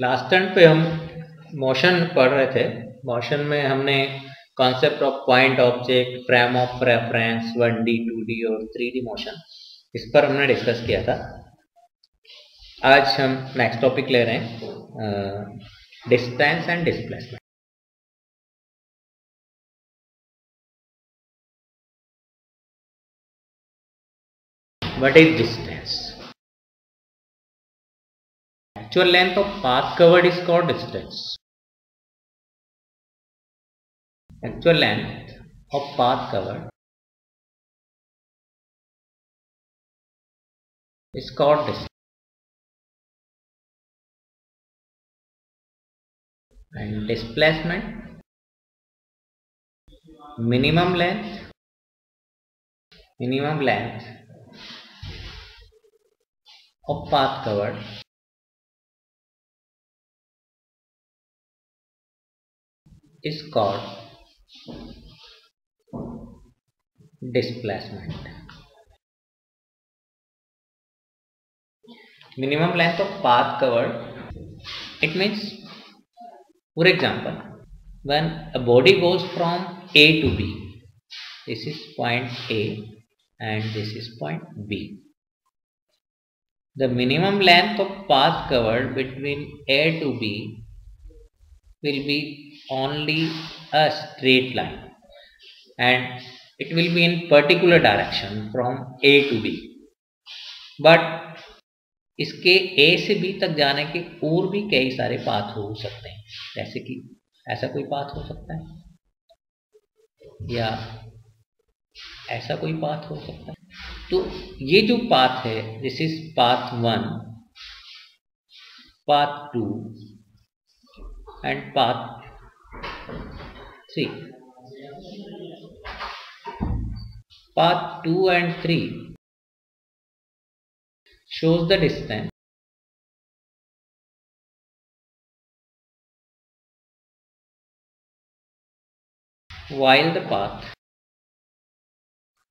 Last turn पे हम motion पढ़ रहे थे। मोशन में हमने concept of point object, frame of reference, 1D, 2D और 3D मोशन, इस पर हमने डिस्कस किया था। आज हम नेक्स्ट टॉपिक ले रहे हैं, distance and displacement. What is distance? Actual length of path covered is called distance. Actual length of path covered is called distance. And displacement, minimum length of path covered is called displacement. Minimum length of path covered, it means, for example, when a body goes from A to B, this is point A and this is point B. The minimum length of path covered between A to B will be only a straight line, and it will be in particular direction from A to B. But इसके A से B तक जाने के और भी कई सारे path हो सकते हैं, जैसे कि ऐसा कोई पाथ हो सकता है या ऐसा कोई पाथ हो सकता है। तो ये जो पाथ है, this is path 1, path 2 and path 3. Path 2 and 3 shows the distance while the path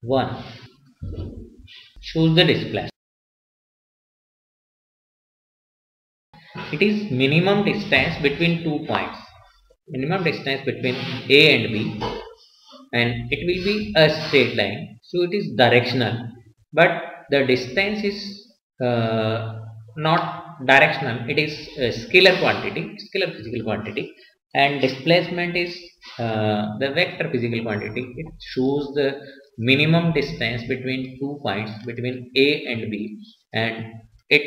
1 shows the displacement. It is minimum distance between 2 points, minimum distance between A and B, and it will be a straight line, so it is directional, but the distance is not directional, it is a scalar physical quantity, and displacement is the vector physical quantity. It shows the minimum distance between 2 points, between A and B, and it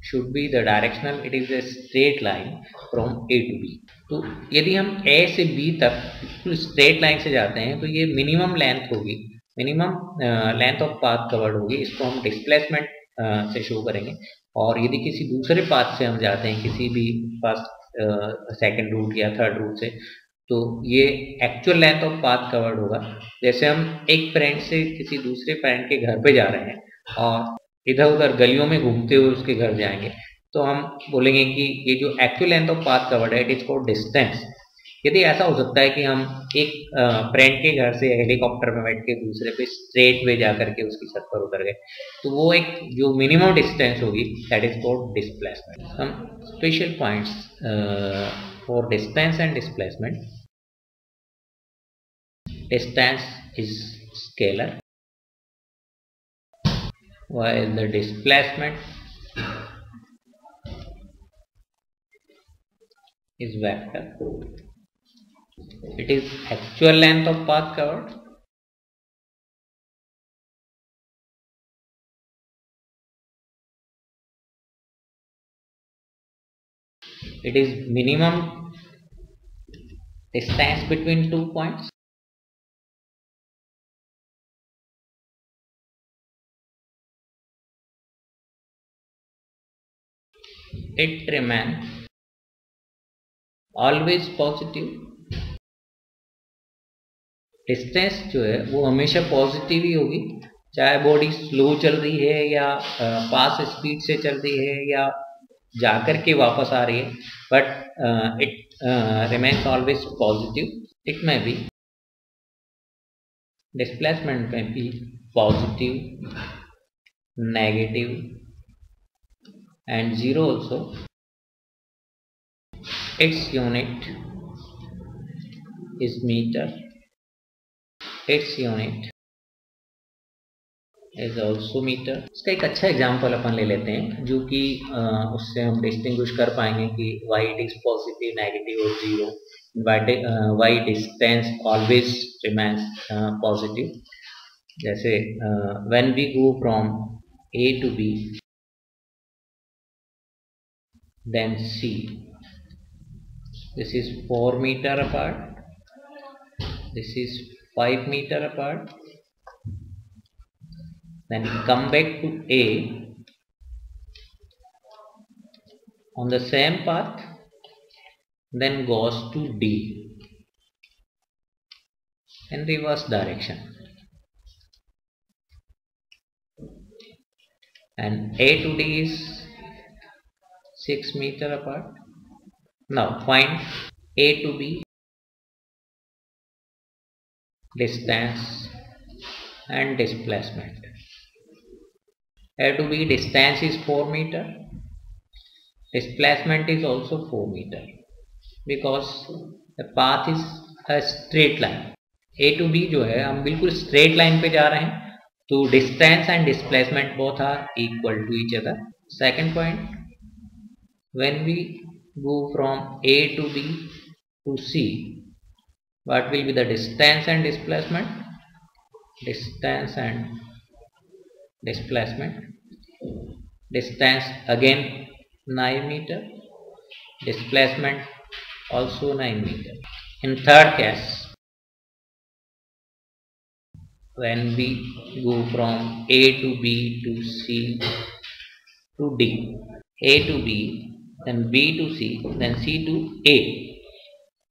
should be the directional, it is a straight line from A to B. तो यदि हम A से B तक बिल्कुल straight line से जाते हैं तो ये मिनिमम लेंथ होगी, minimum length of path covered होगी, इसको हम डिस्प्लेसमेंट से शो करेंगे। और यदि किसी दूसरे पाथ से हम जाते हैं, किसी भी फर्स्ट सेकंड रूट या थर्ड रूट से, तो ये actual length of path covered होगा। जैसे हम एक फ्रेंड से किसी दूसरे फ्रेंड के घर पे जा रहे हैं और इधर उधर गलियों में घूमते हुए उसके घर जाएंगे, तो हम बोलेंगे कि ये जो actual length of path covered है, इट इज कॉल्ड डिस्टेंस। यदि ऐसा हो सकता है कि हम एक फ्रेंड के घर से हेलीकॉप्टर में बैठ के दूसरे पे स्ट्रेट वे जा करके उसकी छत पर उतर गए, तो वो एक जो मिनिमम डिस्टेंस होगी, that is called displacement. Some special points for distance and displacement. Distance is scalar, while the displacement is vector. It is actual length of path covered it is minimum distance between 2 points. It remains always positive. Distance जो है वो हमेशा positive ही होगी, चाहे body slow चल रही है या फास्ट स्पीड से चल रही है या जाकर के वापस आ रही है, but it remains always positive. It में भी डिस्प्लेसमेंट में भी positive, negative and zero also. its unit is meter, its unit is also meter. इसका एक अच्छा एग्जांपल अपन ले लेते हैं जो कि उससे हम डिस्टिंग्विश कर पाएंगे कि why it is positive, negative or zero, why distance always remains positive. जैसे when we go from A to B, then C, this is 4 meter apart, this is 5 meter apart, then come back to A on the same path, then goes to D in reverse direction, and A to D is 6 meter apart. Now find A to B distance and displacement. A to B distance is 4 meter, displacement is also 4 meter because the path is a straight line. A to B जो है हम बिल्कुल straight line पे जा रहे हैं, तो distance and displacement both are equal to each other. Second point, when we go from A to B to C, what will be the distance and displacement? Distance and displacement. Distance again 9 meter, displacement also 9 meter. In third case, when we go from A to B to C to D, A to B, then B to C, then C to A,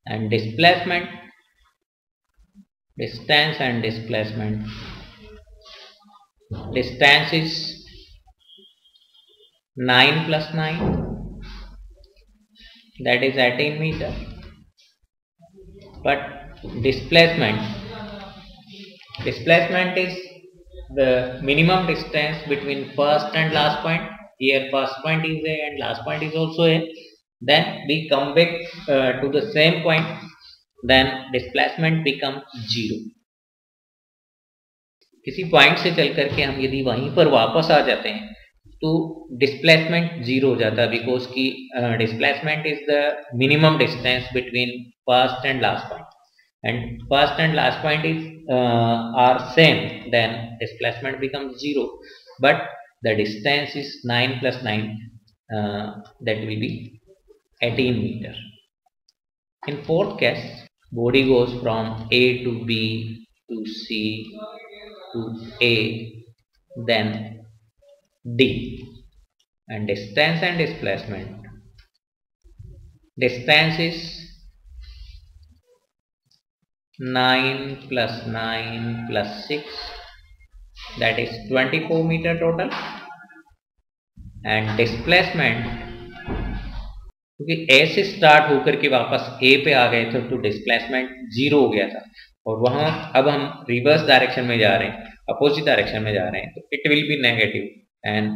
and displacement, distance and displacement, distance is 9 plus 9, that is 18 meter, but displacement is the minimum distance between first and last point. Here first point is A and last point is also A, then we come back to the same point, then displacement becomes 0. किसी point से चल करके हम यदि वहीं पर वापस आ जाते हैं तो डिस्प्लेसमेंट 0 हो जाता है, बिकॉज की displacement is the minimum distance between first and last point, and first and last point is are same, then displacement becomes 0, but the distance is 9 plus 9, that will be 18 meter. In fourth case, body goes from A to B to C to A, then D, and distance and displacement, distance is 9 plus 9 plus 6, that is 24 meter total, and displacement, क्योंकि A से start होकर के वापस A पे आ गए थे तो displacement 0 हो गया था, और वहां अब हम रिवर्स डायरेक्शन में जा रहे हैं, अपोजिट डायरेक्शन में जा रहे हैं, तो it will be negative and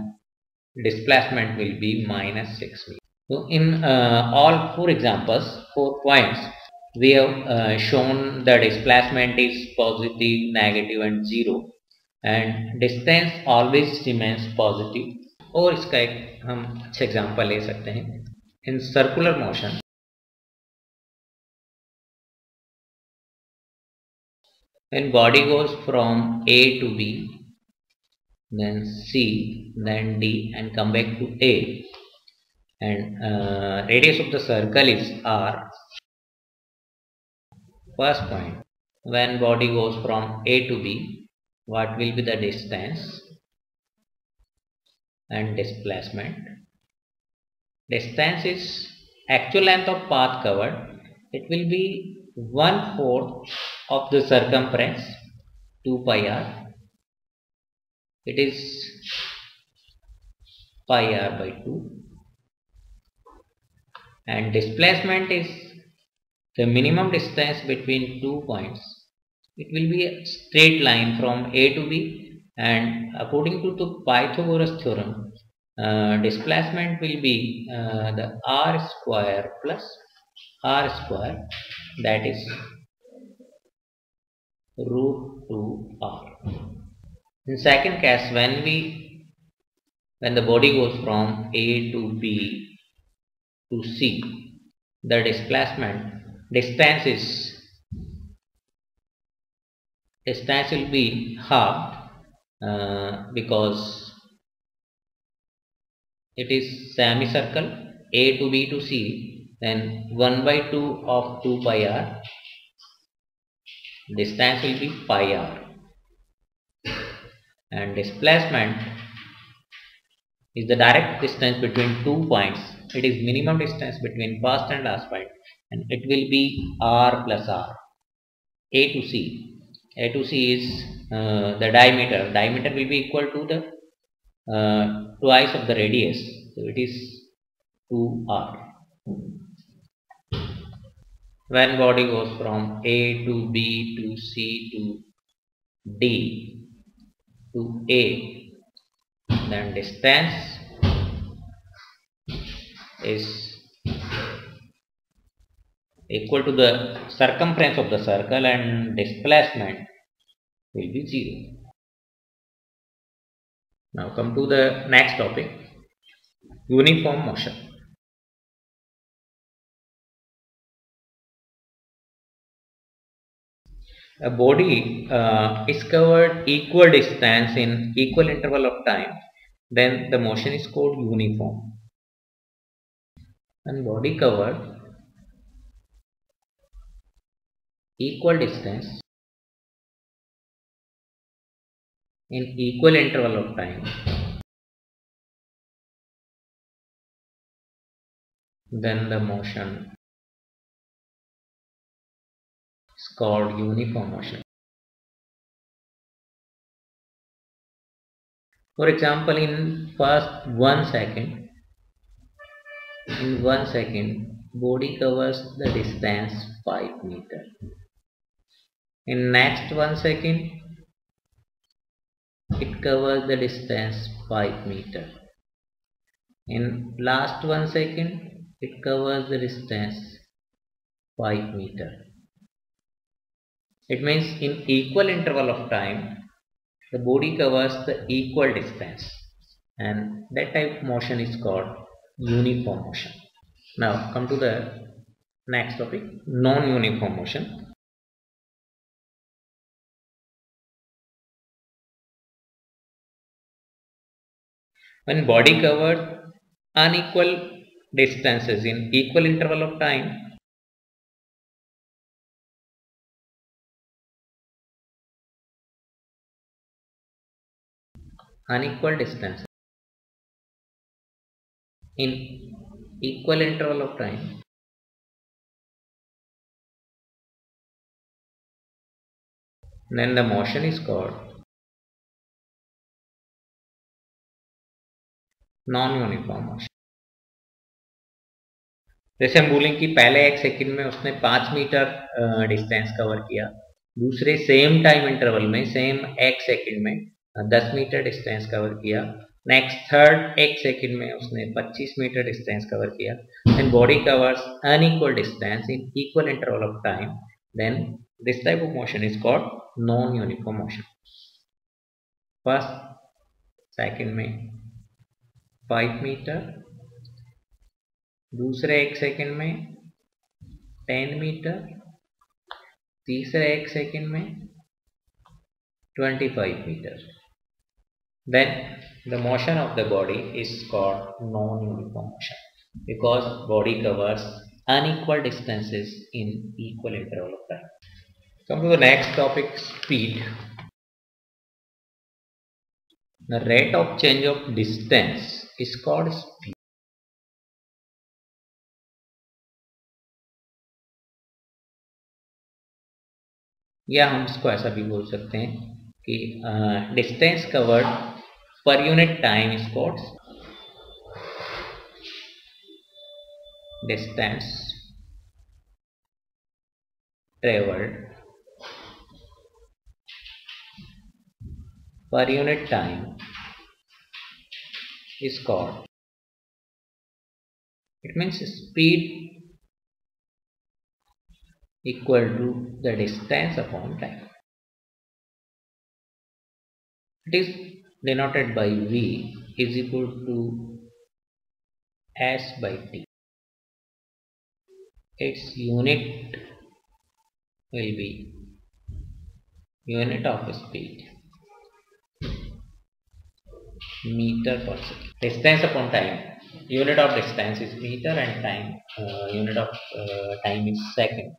displacement will be minus 6 meter. So in all 4 examples, 4 points, we have shown the displacement is positive, negative and 0, and distance always remains positive. और इसका एक हम अच्छा एग्जांपल ले सकते हैं. In circular motion, when body goes from A to B, then C, then D, and come back to A, and radius of the circle is R. First point, when body goes from A to B, what will be the distance and displacement? Distance is actual length of path covered. It will be 1/4 of the circumference, 2 pi r. It is pi r by 2. And displacement is the minimum distance between 2 points. It will be a straight line from A to B, and according to the Pythagoras theorem, displacement will be the r square plus r square, that is root 2r. In second case, when the body goes from A to B to C, the distance will be half, because it is semicircle A to B to C, then 1 by 2 of 2 pi r, distance will be pi r, and displacement is the direct distance between 2 points. It is minimum distance between first and last point, and it will be r plus r. A to C. A to C is the diameter. Diameter will be equal to the twice of the radius. So it is 2r. When body goes from A to B to C to D to A, then distance is equal to the circumference of the circle, and displacement will be 0. Now come to the next topic, uniform motion. A body is covered equal distance in equal interval of time, then the motion is called uniform. When body covered equal distance in equal interval of time, then the motion is called uniform motion. For example, in first 1 second, body covers the distance 5 meter. In next 1 second, it covers the distance 5 meter. In last 1 second, it covers the distance 5 meter. It means in equal interval of time, the body covers the equal distance, and that type of motion is called uniform motion. Now come to the next topic, non-uniform motion. When body covered unequal distances in equal interval of time, unequal distance in equal interval of time, then the motion is called non-uniform motion. जैसे हम बोलें कि पहले 1 second में उसने 5 metre distance cover किया, दूसरे same time interval में सेम 1 सेकंड में 10 मीटर डिस्टेंस कवर किया, नेक्स्ट थर्ड 1 सेकंड में उसने 25 मीटर डिस्टेंस कवर किया, and body covers unequal distance in equal interval of time, then this type of motion is called non uniform motion. First second में 5 metre, दूसरे 1 second में 10 metre, तीसरे 1 second में 25 metre. Then the motion of the body is called non-uniform motion because body covers unequal distances in equal interval of time. Come to the next topic, speed. The rate of change of distance is called speed. या हम इसको ऐसा भी बोल सकते हैं कि distance covered per unit time is called distance travelled per unit time is called. It means speed equal to the distance upon time. It is denoted by V is equal to S by T. Its unit will be unit of speed, meter per second. Distance upon time, unit of distance is meter, and time unit of time is second.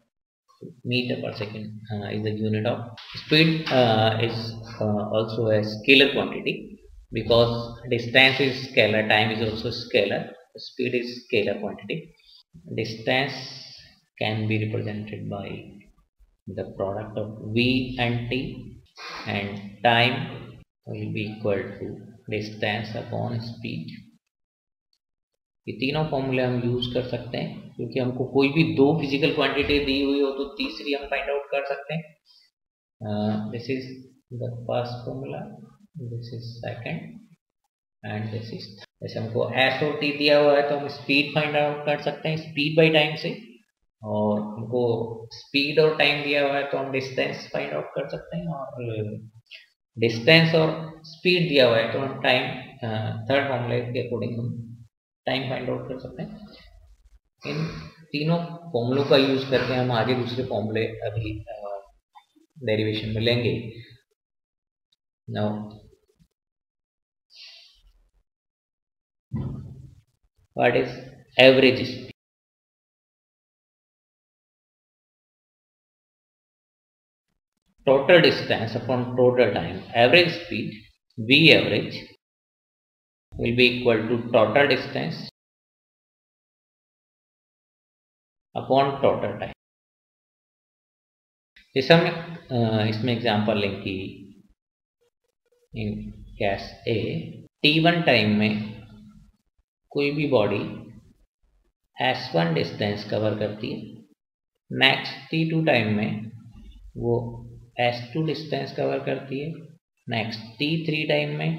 Meter per second is the unit of speed. Is also a scalar quantity, because distance is scalar, time is also scalar, speed is scalar quantity. Distance can be represented by the product of V and T, and time will be equal to distance upon speed. ये तीनों फॉर्मूले हम use कर सकते हैं, क्योंकि हमको कोई भी दो फिजिकल क्वांटिटी दी हुई हो तो तीसरी हम फाइंड आउट कर सकते हैं. This is the first formula, this is second, and this is. जैसे हमको एस और टी दिया हुआ है तो हम स्पीड फाइंड आउट कर सकते हैं स्पीड बाय टाइम से, और हमको स्पीड और टाइम दिया हुआ है तो हम डिस्टेंस फाइंड आउट कर सकते हैं, और डिस्टेंस और स्पीड दिया हुआ है तो हम टाइम थर्ड फॉर्मूले के अकॉर्डिंग हम टाइम फाइंड आउट कर सकते हैं. इन तीनों फॉर्मूलों का यूज करके हम आगे दूसरे फॉर्मूले अभी डेरिवेशन में लेंगे. Now what is average speed? Total distance upon total time, average speed V average will be equal to total distance upon total time. जैसे हम इसमें एग्जांपल लें कि in case A T1 time में कोई भी बॉडी S1 डिस्टेंस कवर करती है, नेक्स्ट T2 टाइम में वो S2 डिस्टेंस कवर करती है, नेक्स्ट T3 टाइम में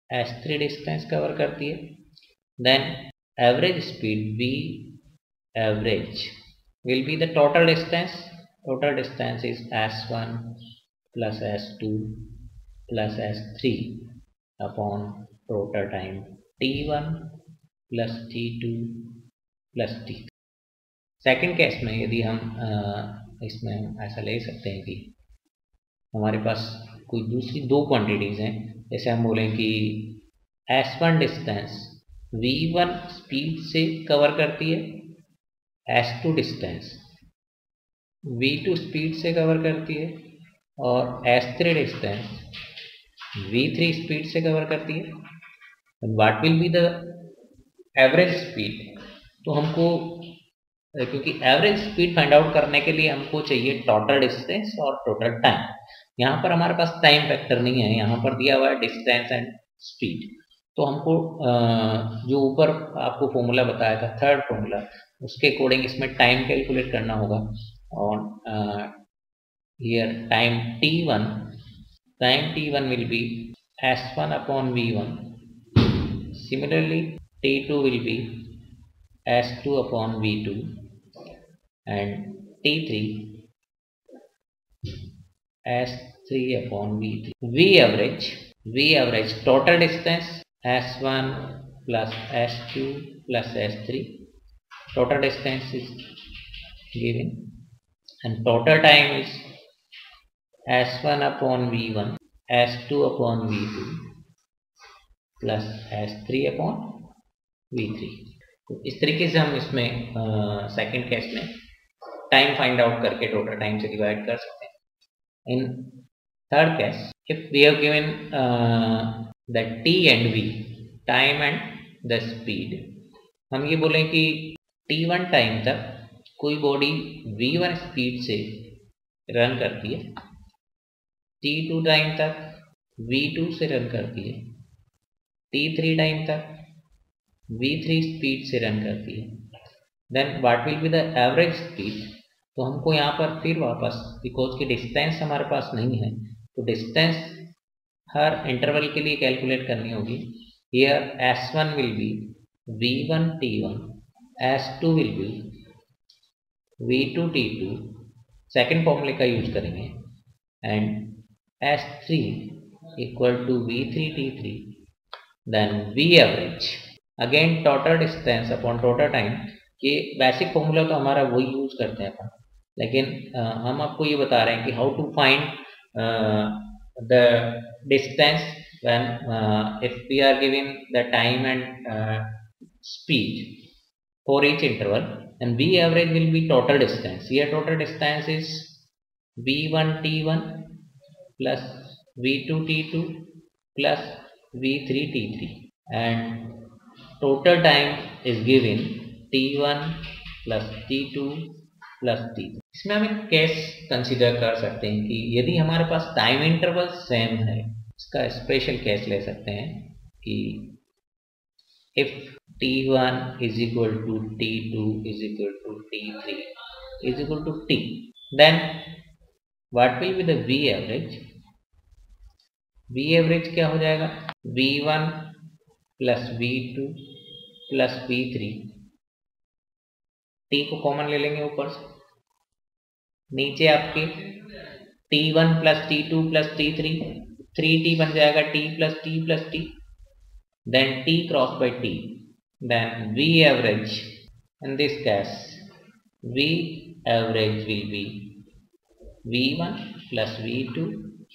S3 डिस्टेंस कवर करती है. Then average speed V average will be the total distance. Total distance is S1 plus S2 plus S3 upon total time T1 plus T2 plus T3. Second case में यदि हम इसमें हम ऐसा ले सकते हैं कि हमारे पास कोई दूसरी दो क्वांटिटीज हैं, जैसे हम बोलें कि S1 डिस्टेंस V1 स्पीड से कवर करती है, S2 डिस्टेंस V2 स्पीड से कवर करती है, और S3 डिस्टेंस V3 स्पीड से कवर करती है. What will be the average speed? तो हमको, क्योंकि एवरेज स्पीड फाइंड आउट करने के लिए हमको चाहिए टोटल डिस्टेंस और टोटल टाइम. यहाँ पर हमारे पास टाइम फैक्टर नहीं है, यहाँ पर दिया हुआ है डिस्टेंस एंड स्पीड. तो हमको जो ऊपर आपको फॉर्मूला बताया था थर्ड फॉर्मूला, उसके अकॉर्डिंग इसमें टाइम कैलकुलेट करना होगा. और here time T1 will be S1 upon V1. Similarly T2 will be S2 upon V2, and T3 S3 upon V3. V average total distance S1 plus S2 plus S3. Total distance is given, and total time is S1 upon V1, S2 upon V2 plus S3 upon V3. तो इस तरीके से हम इसमें second case में time find out करके total time से divide कर सकते हैं. In third case, if we have given the T and V, time and the speed, हम ये बोलें कि T1 टाइम तक कोई बॉडी V1 स्पीड से रन करती है, T2 टाइम तक V2 से रन करती है, T3 टाइम तक V3 स्पीड से रन करती है. Then what will be the average speed? तो हमको यहाँ पर फिर वापस, बिकॉज की डिस्टेंस हमारे पास नहीं है, तो डिस्टेंस हर इंटरवल के लिए कैलकुलेट करनी होगी. Here S1 will be V1 T1, S2 will be V2 T2, second फॉर्मूले का यूज करेंगे and S3 equal to V3T3 then V average again total distance upon total time. ये बेसिक फॉर्मूला तो हमारा वही यूज करते हैं अपन, लेकिन हम आपको ये बता रहे हैं कि how to find the distance when if we are giving the time and speed for each interval, and V average will be total distance. Here total distance is V1 T1 plus V2 T2 plus V3 T3 and total time is given T1 plus T2 plus T3। इसमें हम एक case consider कर सकते हैं कि यदि हमारे पास time interval same है, इसका स्पेशल केस ले सकते हैं कि if T1 is equal to T2 is equal to T3 is equal to T, then what will be the V average? V average क्या हो जाएगा? V1 plus V2 plus V3, T को common ले लेंगे ऊपर से, नीचे आपके T1 plus T2 plus T3 3T बन जाएगा, T plus T then T cross by T, then V average in this case V average will be V1 plus V2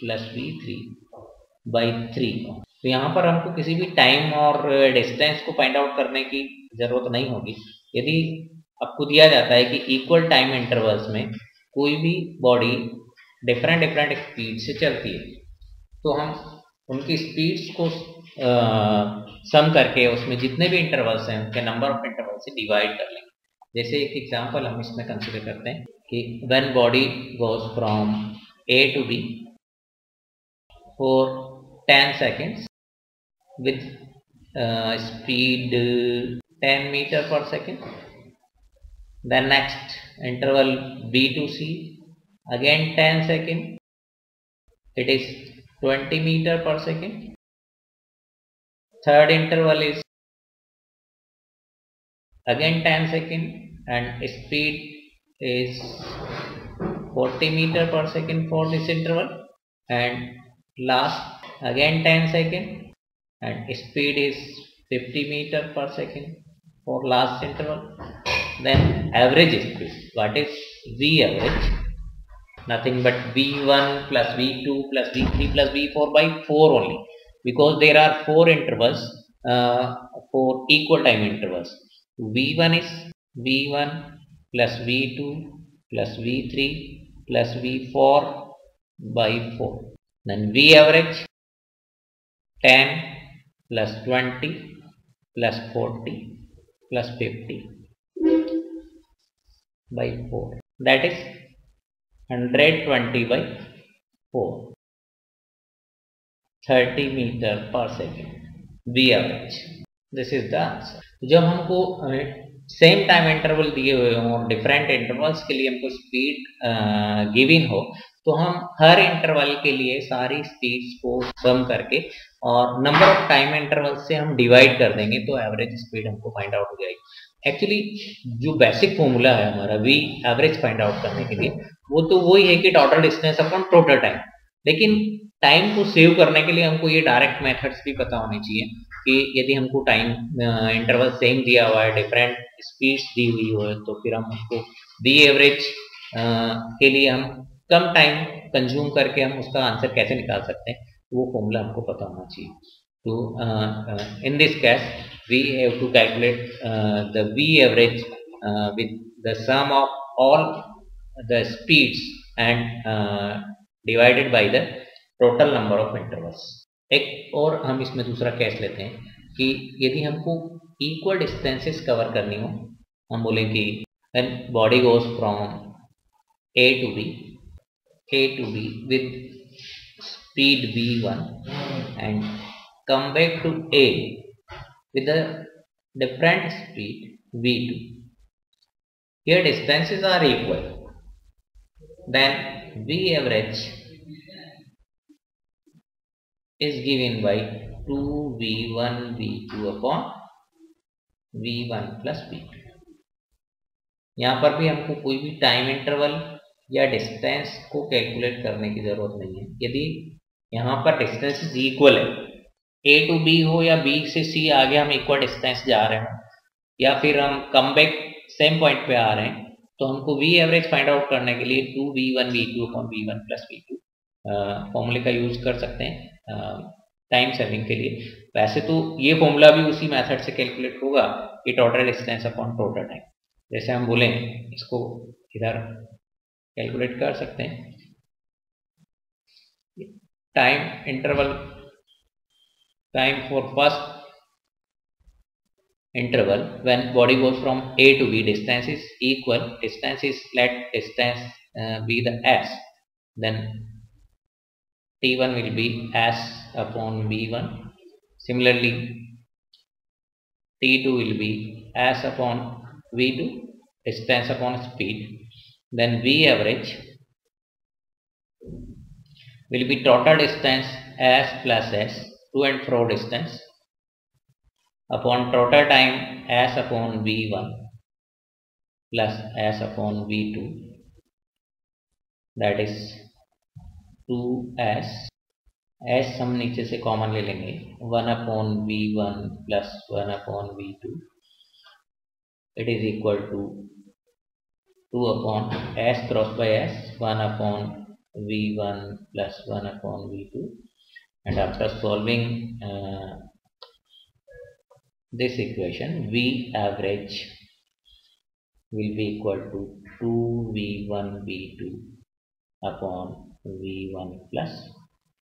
plus V3 by 3। तो यहाँ पर हमको किसी भी टाइम और distance को फाइंड आउट करने की जरूरत नहीं होगी। यदि आपको दिया जाता है कि इक्वल टाइम इंटरवल्स में कोई भी बॉडी डिफरेंट स्पीड से चलती है, तो हम उनकी स्पीड्स को सम करके उसमें जितने भी इंटरवल्स हैं उनके नंबर ऑफ इंटरवल से डिवाइड कर लेंगे। जैसे एक एग्जांपल हम इसमें कंसीडर करते हैं कि when body goes from A to B for 10 seconds with speed 10 meter per second, then next interval B to C again 10 second, it is 20 meter per second. Third interval is again 10 second and speed is 40 meter per second for this interval, and last again 10 second and speed is 50 meter per second for last interval. Then average speed, what is V average? Nothing but V1 plus V2 plus V3 plus V4 by 4 only, because there are 4 intervals for equal time intervals. V1 is V1 plus V2 plus V3 plus V4 by 4. Then V average 10 plus 20 plus 40 plus 50 by 4. That is 120 by 4, 30 meter per second V average. This is the answer. जब हमको same time interval दिए हुए हों और different intervals के लिए हमको speed given हो, तो हम हर इंटरवल के लिए सारी स्पीड्स को सम करके और नंबर ऑफ टाइम इंटरवल से हम डिवाइड कर देंगे, तो एवरेज स्पीड हमको फाइंड आउट हो जाएगी। एक्चुअली जो बेसिक फॉर्मूला है हमारा V एवरेज फाइंड आउट करने के लिए, वो तो वही है कि total distance upon total time, लेकिन टाइम को सेव करने के लिए हमको ये डायरेक्ट मेथड्स भी पता होने चाहिए कि यदि हमको टाइम इंटरवल सेम दिया हुआ है, डिफरेंट स्पीड्स दी हुई हो, तो फिर हम उसको V एवरेज के लिए हम कम टाइम कंज्यूम करके हम उसका आंसर कैसे निकाल सकते हैं, वो फॉर्मूला हमको पता होना चाहिए। तो in this case we have to calculate the V average with the sum of all the speeds and divided by the total number of intervals. एक और हम इसमें दूसरा केस लेते हैं कि यदि हमको इक्वल डिस्टेंसेस कवर करनी हो, हम बोले कि when body goes from A to B with speed V1 and come back to A with a different speed V2. Here distances are equal, then V average is given by 2V1 V2 upon V1 plus V2। यहाँ पर भी हमको कोई भी time interval या distance को calculate करने की जरूरत नहीं है। यदि यहाँ पर डिस्टेंस इज इक्वल है, A to B हो या B से C आगे हम इक्वल डिस्टेंस जा रहे हैं, या फिर हम कम बैक सेम पॉइंट पे आ रहे हैं, तो हमको V एवरेज फाइंड आउट करने के लिए 2V1 V2 upon V1 plus V2 फॉर्मूले का यूज कर सकते हैं टाइम सेविंग के लिए। वैसे तो ये फॉर्मूला भी उसी मेथड से कैलकुलेट होगा कि total distance upon total time. जैसे हम बोले इसको इधर कैलकुलेट कर सकते हैं। Time interval, time for first interval when body goes from A to B, distance is equal, distance is, let distance be the s, then t1 will be s upon v1. Similarly t2 will be s upon v2, distance upon speed. Then v average will be total distance s plus s, to and fro distance, upon total time s upon v1 plus s upon v2, that is 2s, s हम नीचे से common ले लेंगे, 1 upon v1 plus 1 upon v2, it is equal to 2 upon s cross by s, 1 upon v1 plus 1 upon v2, and after solving this equation, V average will be equal to 2v1 v2 upon v1 plus